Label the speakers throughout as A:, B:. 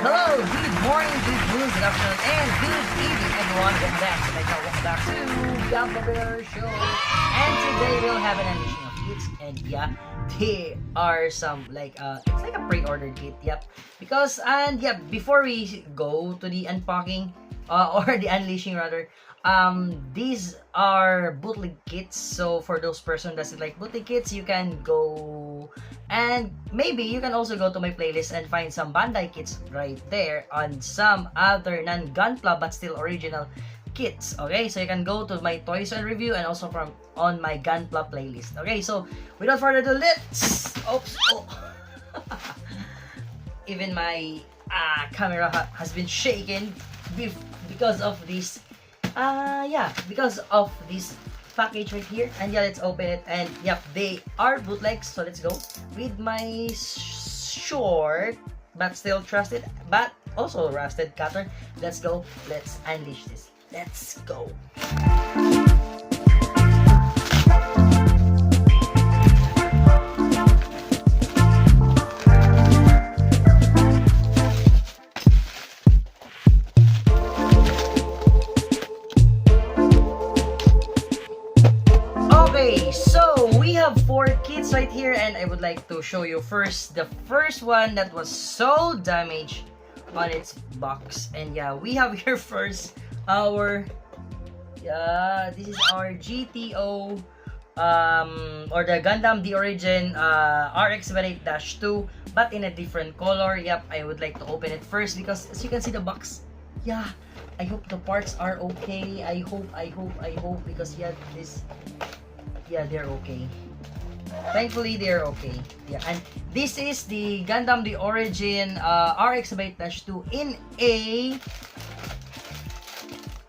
A: Hello, good morning, good noon, good afternoon, and good evening, everyone. Welcome back to my channel. Welcome back to Gambler Show. And today we'll have an unleashing of kits, and yeah, they are some it's like a pre-ordered kit. Yep. Before we go to the unpacking or the unleashing rather, these are bootleg kits. So for those person that like bootleg kits, you can go. And maybe you can also go to my playlist and find some Bandai kits right there on some other non-Gunpla but still original kits. Okay, so you can go to my Toys and Review and also from on my Gunpla playlist. Okay, so without further ado, let's... Oops! Oh. Even my camera has been shaken because of this. Because of this package right here. And yeah, let's open it. And yep, they are bootlegs. So let's go with my short but still trusted but also rusted cutter. Let's go. Let's unleash this. Let's go. Okay, so we have 4 kits right here, and I would like to show you first the first one that was so damaged on its box. And yeah, we have here first our this is our GTO or the Gundam The Origin RX-78-2 but in a different color. Yep, I would like to open it first because as you can see the box, yeah, I hope the parts are okay. I hope because yeah, they're okay. Thankfully, they're okay. Yeah, and this is the Gundam The Origin RX-78-2 in a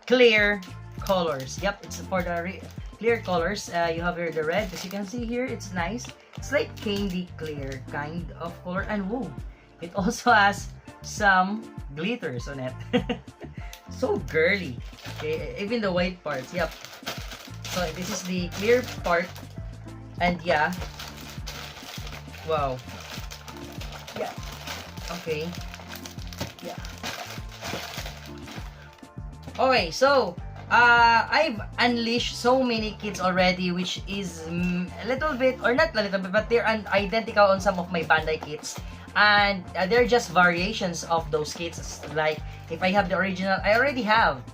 A: clear colors. Yep, it's for the clear colors. You have here the red. As you can see here, it's nice. It's like candy clear kind of color. And whoa, it also has some glitters on it. So girly. Okay, even the white parts. Yep. So this is the clear part, and yeah, wow, yeah, okay, yeah, okay. So I've unleashed so many kits already, which is a little bit, or not a little bit, but they're identical on some of my Bandai kits, and they're just variations of those kits. Like if I have the original, I really have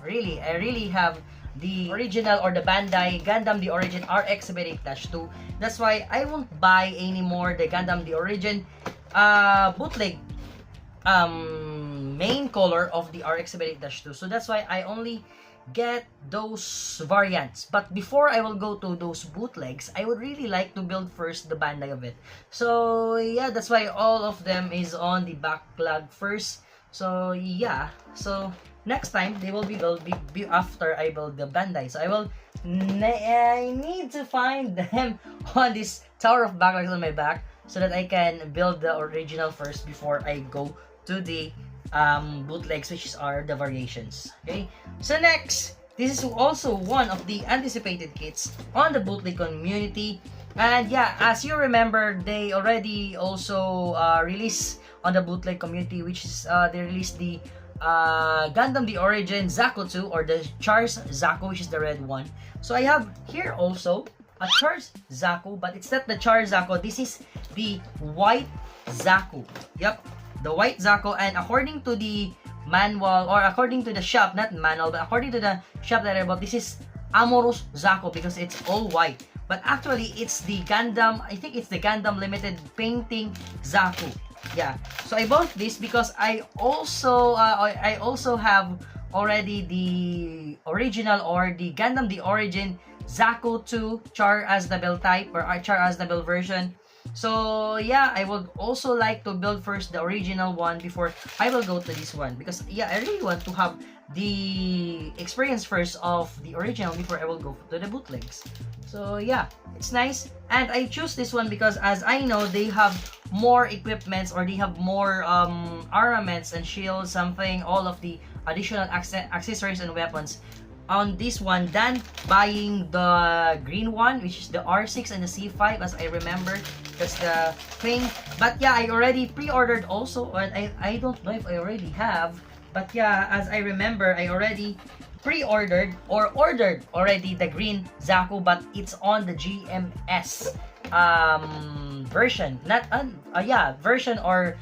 A: the original or the Bandai Gundam The Origin RX-78-2. That's why I won't buy anymore the Gundam The Origin bootleg main color of the RX-78-2. So that's why I only get those variants. But before I will go to those bootlegs, I would really like to build first the Bandai of it. So yeah, that's why all of them is on the backlog first. So yeah, so next time they will be built after I build the Bandai. So I need to find them on this tower of backlogs on my back so that I can build the original first before I go to the bootlegs, which are the variations. Okay, so next, this is also one of the anticipated kits on the bootleg community. And yeah, as you remember, they already also released on the bootleg community, which is they released the Gundam The Origin Zaku 2 or the Char's Zaku, which is the red one. So I have here also a Char's Zaku, but it's not the Char's Zaku. This is the white Zaku. Yep, the white Zaku. And according to the manual, or according to the shop, not manual, but according to the shop that I bought, this is Amorous Zaku because it's all white. But actually, it's the Gundam, I think it's the Gundam Limited Painting Zaku. Yeah, so I bought this because I also have already the original or the Gundam The Origin Zaku 2 Char Aznable type or Char Aznable version. So yeah, I would also like to build first the original one before I will go to this one, because yeah, I really want to have the experience first of the original before I will go to the bootlegs. So yeah, it's nice, and I choose this one because as I know they have more equipments, or they have more armaments and shields, something, all of the additional accessories and weapons on this one than buying the green one, which is the R6 and the C5, as I remember. That's the thing. But yeah, I already pre-ordered also, and I don't know if I already have. But yeah, as I remember, I already pre-ordered or ordered already the green Zaku, but it's on the GMS version, not version or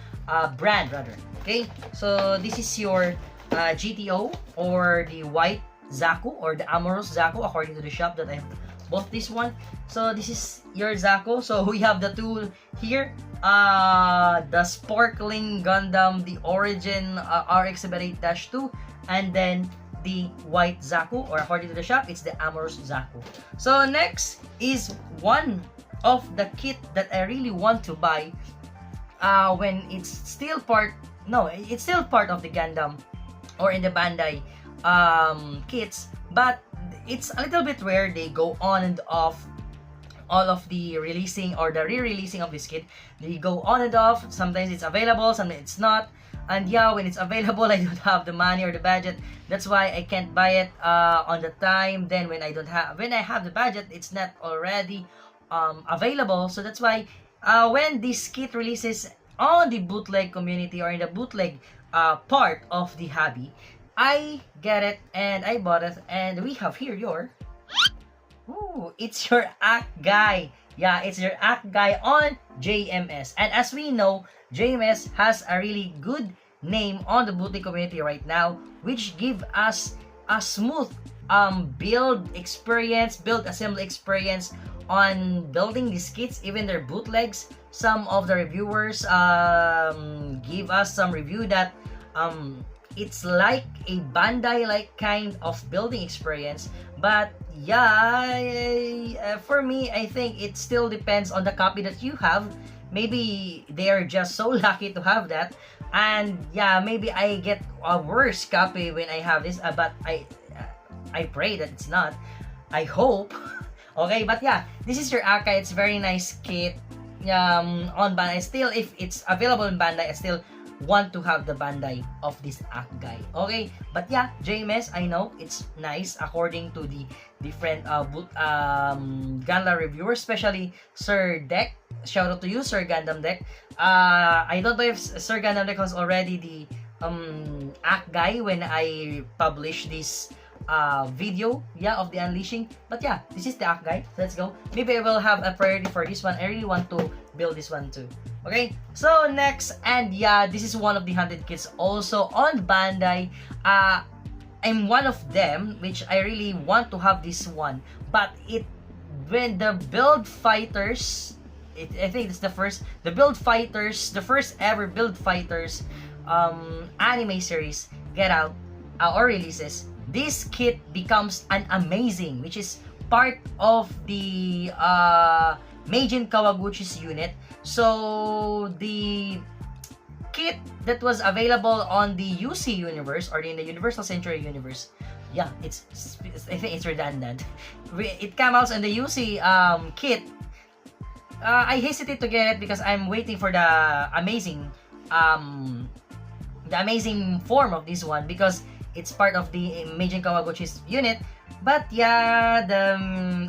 A: brand rather. Okay, so this is your GTO or the white Zaku or the Amorous Zaku according to the shop that I bought this one. So this is your Zaku. So we have the two here, the Sparkling Gundam, the Origin RX-78-2, and then the white Zaku, or according to the shop, it's the Amorous Zaku. So next is one of the kit that I really want to buy when it's still part of the Gundam or in the Bandai kits, but it's a little bit rare. They go on and off. All of the releasing or the re-releasing of this kit, they go on and off. Sometimes it's available, sometimes it's not. And yeah, when it's available, I don't have the money or the budget. That's why I can't buy it on the time. Then when I have the budget, it's not already available. So that's why when this kit releases on the bootleg community or in the bootleg part of the hobby, I get it and I bought it, and we have here your it's your Act Guy. Yeah, it's your Act Guy on JMS. And as we know, JMS has a really good name on the bootleg community right now, which give us a smooth build assembly experience on building these kits, even their bootlegs. Some of the reviewers give us some review that it's like a Bandai-like kind of building experience. But yeah, for me, I think it still depends on the copy that you have. Maybe they are just so lucky to have that, and yeah, maybe I get a worse copy when I have this. But I pray that it's not. I hope. Okay, but yeah, this is your Aka. It's very nice kit. On Bandai, still, if it's available in Bandai, I still want to have the Bandai of this Act Guy. Okay, but yeah, JMS, I know it's nice according to the different Gundam reviewers, especially Sir Deck. Shout out to you, Sir Gundam Deck. I don't know if Sir Gundam Deck was already the Act Guy when I published this video of the unleashing. But yeah, this is the Act Guy. Let's go. Maybe I will have a priority for this one. I really want to build this one too. Okay, so next, and yeah, this is one of the 100 kits also on Bandai. I'm one of them, which I really want to have this one. But when the Build Fighters, I think it's the first ever Build Fighters anime series get out or releases, this kit becomes an amazing, which is part of the Meijin Kawaguchi's unit. So the kit that was available on the UC universe or in the Universal Century universe, yeah, I think it's redundant. It came out in the UC kit. I hesitate to get it because I'm waiting for the amazing form of this one, because it's part of the Meijin Kawaguchi's unit. But yeah, the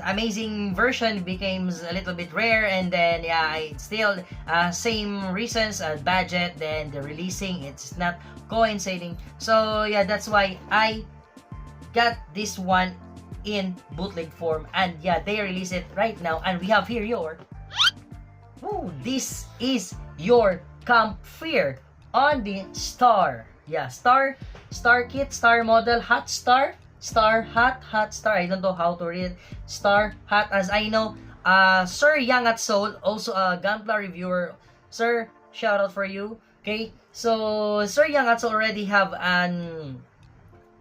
A: amazing version becomes a little bit rare, and then yeah, it's still same reasons, budget, then the releasing, it's not coinciding. So yeah, that's why I got this one in bootleg form, and yeah, they release it right now, and we have here your this is your Campfire on the Star. Yeah, Star kit, Star model, Hot Star. Hot Star. I don't know how to read it. Star, Hot, as I know. Sir Young at Soul, also a Gunpla reviewer. Sir, shout out for you. Okay, so Sir Young at Soul already have an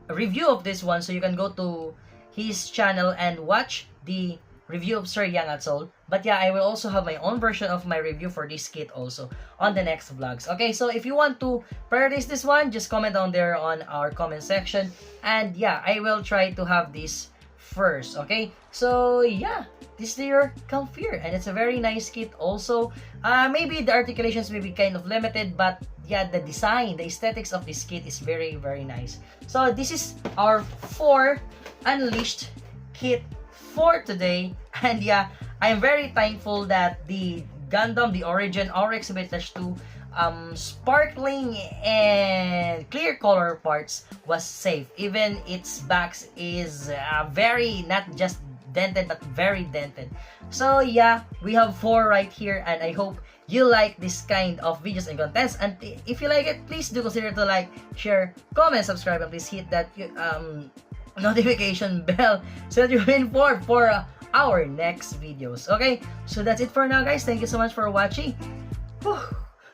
A: review of this one, so you can go to his channel and watch the review of Sir Young at Soul. But yeah, I will also have my own version of my review for this kit also on the next vlogs. Okay, so if you want to prioritize this one, just comment down there on our comment section. And yeah, I will try to have this first. Okay, so yeah, this is your Campfire, and it's a very nice kit also. Maybe the articulations may be kind of limited, but yeah, the design, the aesthetics of this kit is very, very nice. So this is our 4 Unleashed kit for today. And yeah, I'm very thankful that the Gundam, the Origin RX 2, sparkling and clear color parts was safe. Even its backs is very, not just dented, but very dented. So yeah, we have 4 right here, and I hope you like this kind of videos and contents. And if you like it, please do consider to like, share, comment, subscribe, and please hit that notification bell so that you'll be informed for our next videos. Okay, so that's it for now, guys. Thank you so much for watching. Whew.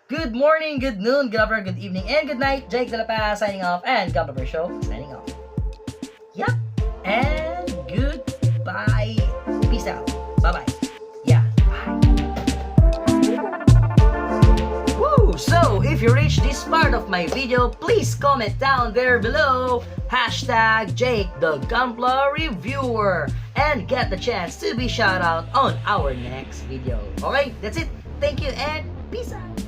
A: Good morning, good noon, good afternoon, good evening, and good night. Jake De La Paz signing off, and Gumblr Show signing off. Yep, and goodbye. Peace out. Bye-bye. Yeah, bye. Woo! So, if you reached this part of my video, please comment down there below. Hashtag Jake the Gunpla Reviewer, and get the chance to be shout out on our next video. Okay, that's it. Thank you and peace out.